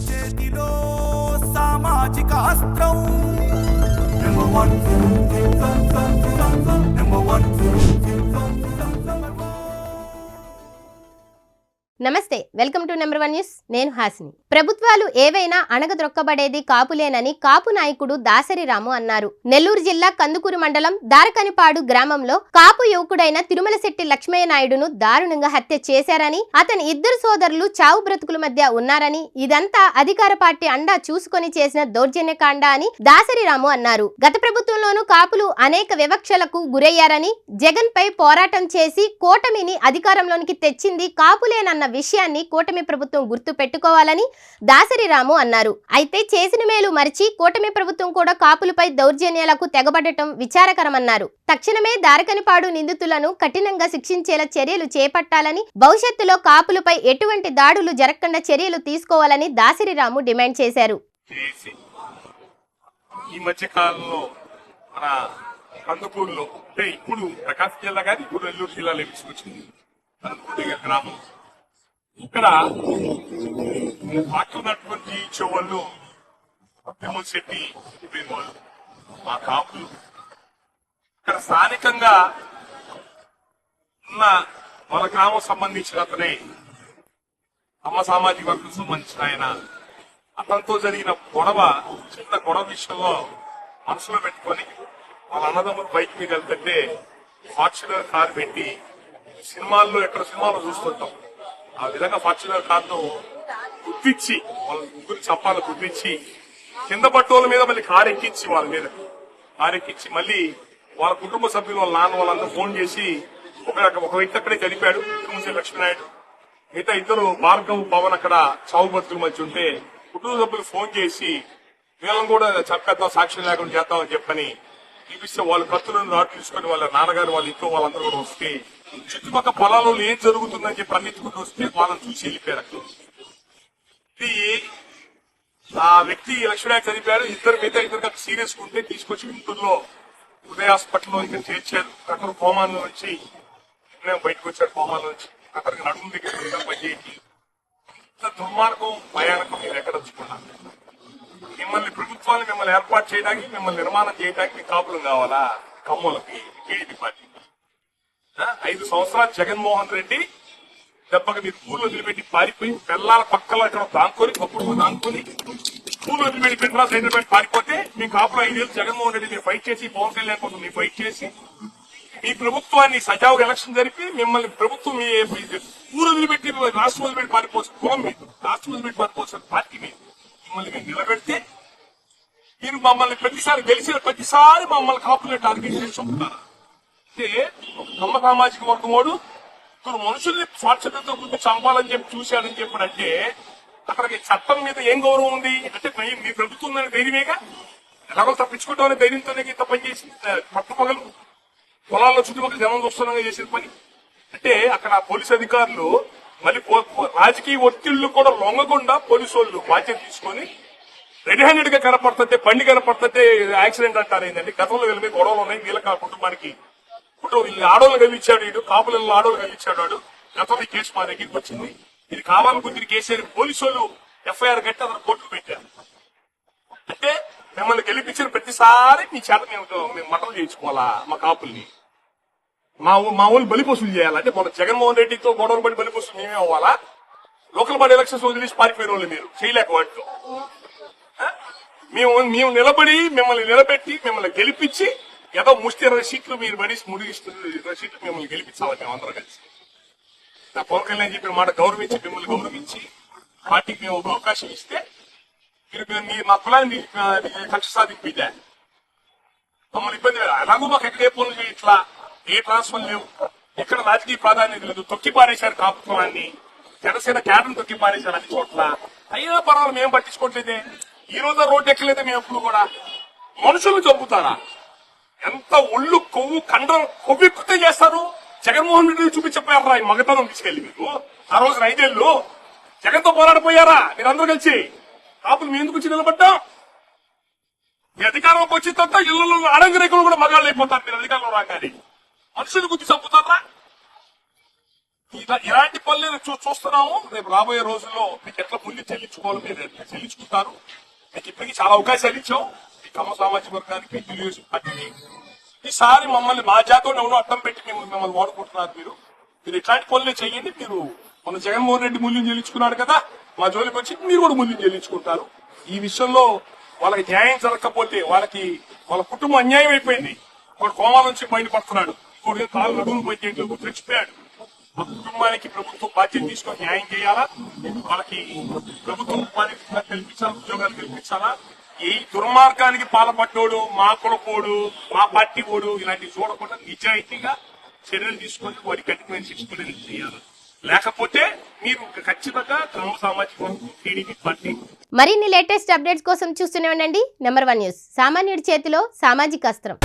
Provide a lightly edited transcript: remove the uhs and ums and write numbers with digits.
చేతిలో సామాజిక అస్త్రం నెంబర్ వన్ నెంబర్ వన్. నమస్తే, వెల్కమ్ టు నెంబర్ 1 న్యూస్. నేను హాసిని. ప్రభుత్వాలు ఏవైనా అణగద్రొక్కబడేది కాపులేనని కాపు నాయకుడు దాసరి రాము అన్నారు. నెల్లూరు జిల్లా కందుకూరు మండలం దారకనిపాడు గ్రామంలో కాపు యువకుడైన తిరుమలశెట్టి లక్ష్మయ్య నాయుడును దారుణంగా హత్య చేశారని, అతని ఇద్దరు సోదరులు చావు బ్రతుకుల మధ్య ఉన్నారని, ఇదంతా అధికార పార్టీ అండా చూసుకొని చేసిన దౌర్జన్యకాండ అని దాసరి రాము అన్నారు. గత ప్రభుత్వంలోనూ కాపులు అనేక వివక్షలకు గురయ్యారని, జగన్ పై పోరాటం చేసి కూటమిని అధికారంలోనికి తెచ్చింది కాపులేనన్న విషయాన్ని కూటమి ప్రభుత్వం గుర్తు పెట్టుకోవాలని దాసరి రాము అన్నారు. అయితే చేసిన మేలు మరిచి కూటమి ప్రభుత్వం కూడా కాపులపై దౌర్జన్యాలకు తెగబడటం విచారకరమన్నారు. తక్షణమే దారకనిపాడు నిందితులను కఠినంగా శిక్షించేలా చర్యలు చేపట్టాలని, భవిష్యత్తులో కాపులపై ఎటువంటి దాడులు జరగకుండా చర్యలు తీసుకోవాలని దాసరి రాము డిమాండ్ చేశారు. ఈ మధ్య కాలంలో మన కందుకూరులో అంటే ఇప్పుడు ప్రకాశం జిల్లా కానీ ఇప్పుడు నెల్లూరు జిల్లాలో తీసుకొచ్చింది కందుకూరు గ్రామం. ఇక్కడ పాకున్నటువంటి చెవుళ్ళు తిరుమలశెట్టి వాళ్ళు మా కాపులు ఇక్కడ స్థానికంగా ఉన్న మన గ్రామం సంబంధించిన అతనే అమ్మ సామాజిక వర్గం సంబంధించిన ఆయన. అతనితో జరిగిన చిన్న గొడవ విషయంలో మనసులో పెట్టుకొని వాళ్ళ అన్నదమ్ములు బైక్ మీద వెళ్తుంటే ఫార్చునర్ కారు పెట్టి ఎక్కడ సినిమాలో చూస్తుంటాం ఆ విధంగా ఫార్చునర్ కార్ను గుర్తించి వాళ్ళ ముగ్గురు చంపాలను గుర్తించి కింద పట్టోళ్ళ మీద మళ్ళీ కారు ఎక్కించి మళ్ళీ వాళ్ళ కుటుంబ సభ్యులు వాళ్ళ నాన్న వాళ్ళందరూ ఫోన్ చేసి ఒక వ్యక్తి అక్కడే చనిపాడు, తిరుమలశెట్టి లక్ష్మీనాయుడు. మిగతా ఇద్దరు భార్గవ్ పవన్ అక్కడ చావు బతుకుల మధ్య ఉంటే కుటుంబ సభ్యులు ఫోన్ చేసి వీళ్ళని కూడా చంపేద్దాం, సాక్ష్యం లేకుండా చేద్దామని చెప్పని చూపిస్తే వాళ్ళు కత్తులను నాటు తీసుకొని వాళ్ళ నాన్నగారు వాళ్ళ ఇంట్లో వాళ్ళందరూ కూడా వస్తే చుట్టుపక్కల పొలాల్లో ఏం జరుగుతుందని చెప్పి అన్నించుకుంటూ వస్తే వాళ్ళని చూసి వెళ్ళిపోయారు. ఇది ఆ వ్యక్తి లక్ష్మీనాయుడు చనిపోయారు. మిగతా సీరియస్ ఉంటే తీసుకొచ్చి గుంటూరులో ఉదయ హాస్పిటల్లో ఇక్కడ చేర్చారు. అక్కడ కోమాల నుంచి బయటకు వచ్చారు. కోమాల నుంచి అక్కడికి నడుము దగ్గర పనిచేయండి. ఇంత దుర్మార్గం భయానకం మీరు ఎక్కడ వచ్చుకున్నారు? మిమ్మల్ని ఏర్పాటు చేయడానికి, మిమ్మల్ని నిర్మాణం చేయడానికి మీకు కాపులం కావాలా? కమ్ములకి కేజీ పార్టీ 5 సంవత్సరాలు జగన్మోహన్ రెడ్డి దెబ్బకి మీరు పూలు వదిలిపెట్టి పారిపోయి పిల్లల పక్కల ఇక్కడ దాంకొని పూలు వదిలిపెట్టి పెట్టిన హైదరాబాద్ పారిపోతే మీ కాపులో 5 ఏళ్ళు జగన్మోహన్ రెడ్డి మీరు ఫైట్ చేసి, పవన్ కళ్యాణ్ కోసం మీరు ఫైట్ చేసి మీ ప్రభుత్వాన్ని సజావుగా ఎలక్షన్ జరిపి మిమ్మల్ని ప్రభుత్వం పూలు వదిలిపెట్టి రాష్ట్రం వదిలిపెట్టి పారిపోవచ్చు కులం మీరు, రాష్ట్రం వదిలిపెట్టి పారిపోవచ్చు పార్టీ మిమ్మల్ని మీరు నిలబెడితే మీరు మమ్మల్ని గెలిచిన ప్రతిసారి మమ్మల్ని కాపులే టార్గెట్ చేసి చంపుతారు. అంటే నమ్మ సామాజిక వర్గమోడు ఇప్పుడు మనుషుల్ని స్వార్థతో గుర్తు చంపాలని చెప్పి చూశాడని చెప్పాడంటే అక్కడికి చట్టం మీద ఏం గౌరవం ఉంది? అంటే మీ ప్రభుత్వం ఉందని ధైర్యమేగా, ఎలాగో తప్పించుకుంటామని ధైర్యంతోనే ఇంత పని చేసి పట్టుపగలు పొలాల్లో చుట్టుపక్కల జనం చూస్తున్నాగా చేసిన పని. అంటే అక్కడ పోలీసు అధికారులు మళ్ళీ రాజకీయ ఒత్తిళ్లు కూడా లొంగకుండా పోలీసు వాళ్ళు బాధ్యత తీసుకొని రెడీ హ్యాండెడ్ గా కనపడుతుంటే, బండి కనపడుతుంటే యాక్సిడెంట్ అంటారు. ఏంటంటే గతంలో వీళ్ళ మీద గొడవలు ఉన్నాయి. వీళ్ళ కుటుంబానికి ఆడోళ్ళు కలిగించాడు, వీడు కాపులలో ఆడోళ్ళు కలిగించాడు. వాడు గతంలో ఈ కేసు మా దగ్గరికి వచ్చింది. ఇది కావాలనుకుంటే కేసీఆర్ పోలీసు వాళ్ళు ఎఫ్ఐఆర్ కట్టి అతను కోర్టుకు పెట్టారు. అంటే మిమ్మల్ని గెలిపించిన ప్రతిసారి మీ చేత మేము మటలు చేయించుకోవాలా? మా కాపుల్ని మా ఊళ్ళు బలిపశులు చేయాలంటే మన జగన్మోహన్ రెడ్డితో గొడవలు పడి బలిపశులు మేమే అవ్వాలా? లోకల్ బాడీ ఎలక్షన్స్ వదిలేసి పారిపోయిన వాళ్ళు మీరు చేయలేక వాటితో మేము నిలబడి మిమ్మల్ని నిలబెట్టి మిమ్మల్ని గెలిపించి ఏదో ముష్టి 20 సీట్లు మీరు పడేసి ముడిగిస్తుంది. 20 సీట్లు మిమ్మల్ని గెలిపించాలి మేమందరం కలిసి. నా పవన్ కళ్యాణ్ చెప్పిన మాట గౌరవించి మిమ్మల్ని గౌరవించి పార్టీకి మేము ఒక అవకాశం ఇస్తే మీరు మా కులాన్ని కక్ష సాధింపిద్దా మమ్మల్ని ఇబ్బంది. అలాగూ మాకు ఎక్కడ ఏ పనులు చేయట్లా, ఏ ట్రాన్స్ఫర్ లేవు, ఎక్కడ రాజకీయ ప్రాధాన్యత లేదు. తొక్కి పారేశారు కాపుత్వాన్ని, జనసేన క్యాడర్ తొక్కి పారేశారు అన్ని చోట్ల. అయినా పర్వాలేదు మేము పట్టించుకోవట్లేదే. ఈ రోజు రోడ్డు ఎక్కలేదే మేము ఎప్పుడు కూడా. మనుషులు చంపుతారా? ఎంత ఒళ్ళు కొవ్వు కండం కొవ్వెక్కుతే చేస్తారు. జగన్మోహన్ రెడ్డి చూపించపోయారా ఈ మగతనం తీసుకెళ్లి? మీరు ఆ రోజున 5 ఏళ్ళు జగన్తో పోరాడిపోయారా మీరందరూ కలిసి? కాపులు మీ ఎందుకు వచ్చి నిలబడ్డా? మీ అధికారంలోకి వచ్చిన తర్వాత ఇళ్లలో అడంగరేకులు కూడా మగాళ్ళు అయిపోతారు మీరు అధికారంలో రాగానే. మనుషులు గుర్తి చంపుతారా? ఇలాంటి పనులు చూస్తున్నాము. రేపు రాబోయే రోజుల్లో మీకు ఎట్లా మూల్యం చెల్లించుకోవాలో మీరు ఎట్లా చెల్లించుకుంటారు. మీకు ఇప్పటికీ చాలా అవకాశాలు ఇచ్చాం ఈ కమ్మ సామాజిక వర్గానికి, తెలుగుదేశం పార్టీకి. ఈసారి మమ్మల్ని మా జాతం ఎవరో అడ్డం పెట్టి మిమ్మల్ని వాడుకుంటున్నారు. మీరు ఇట్లాంటి పనులే చెయ్యండి. మీరు మన జగన్మోహన్ రెడ్డి మూల్యం చెల్లించుకున్నాడు కదా, మా జోలికి వచ్చి మీరు కూడా మూల్యం చెల్లించుకుంటారు. ఈ విషయంలో వాళ్ళకి న్యాయం జరగకపోతే వాళ్ళ కుటుంబం అన్యాయం అయిపోయింది. ఒకడు కోమా నుంచి బయటపడుతున్నాడు, ఇంకోటి కాలు నడుము పోయి చచ్చిపోయాడు. ఆ కుటుంబానికి ప్రభుత్వం బాధ్యత తీసుకొని న్యాయం చేయాలా, వాళ్ళకి ప్రభుత్వం ఉపాధి కల్పించాలా, ఉద్యోగాలు కల్పించాలా. ఈ దుర్మార్గానికి పాల్పడ్డోడు, మా కులపోడు, మా పార్టీ ఓడు ఇలాంటివి చూడకుండా నిజాయితీగా చర్యలు తీసుకొని వారి కఠినమైన శిక్షణ చేయాలి. లేకపోతే మీరు ఖచ్చితంగా కమ్మ సామాజిక వర్గం టీడీపీ పార్టీ. మరిన్ని లేటెస్ట్ అప్డేట్స్ కోసం చూస్తూనే ఉండండి నెంబర్ 1 న్యూస్. సామాన్యుడి చేతిలో సామాజిక అస్త్రం.